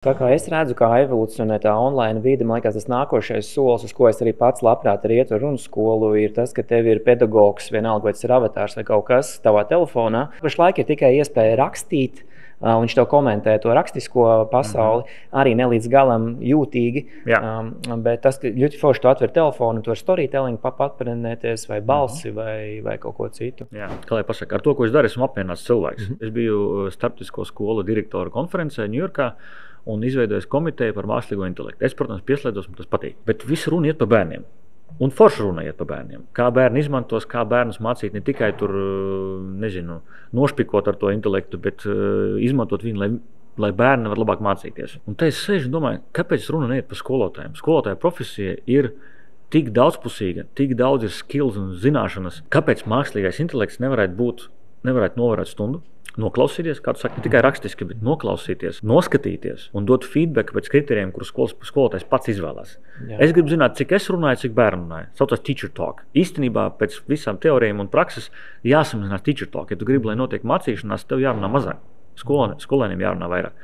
Tā kā es redzu, kā evolūcionē tā online vide, man liekas, tas nākošais solis, uz ko es arī pats labprāt ietu ar runu skolu, ir tas, ka tev ir pedagogs, vienalga, vai tas ir avatārs vai kaut kas tavā telefonā. Pašlaik ir tikai iespēja rakstīt, un viņš tev komentē to rakstisko pasauli, arī ne līdz galam jūtīgi. Bet tas, ka ļoti forši tu atver telefonu, tu ar storytelling papatprenēties vai balsi vai kaut ko citu. Jā, kā lai pasaka, ar to, ko es daru, esmu apvienots cilvēks. Es biju starptautisko skolu direktoru konferencē Ņujorkā un izveidojis komiteju par mākslīgo intelektu. Es, protams, pieslēdzos, man tas patīk. Bet visu runa iet par bērniem. Un forša runa iet par bērniem. Kā bērni izmantos, kā bērnus mācīt ne tikai tur, nezinu, nošpikot ar to intelektu, bet izmantot viņu, lai bērni var labāk mācīties. Un te es sēžu un domāju, kāpēc runa neiet par skolotājiem? Skolotāja profesija ir tik daudzpusīga, tik daudz ir skills un zināšanas. Kāpēc mākslīgais intelekts nevarētu novērot stundu? Noklausīties, kā tu saki, ne tikai rakstiski, bet noklausīties, noskatīties un dot feedback pēc kriterijiem, kurus skolotājs pats izvēlās. Jā. Es gribu zināt, cik es runāju, cik bērni runāju. Saucās teacher talk. Īstenībā pēc visām teorijām un prakses jāsamazinās teacher talk. Ja tu gribi, lai notiek mācīšanās, tev jārunā mazāk. Skolēniem jārunā vairāk.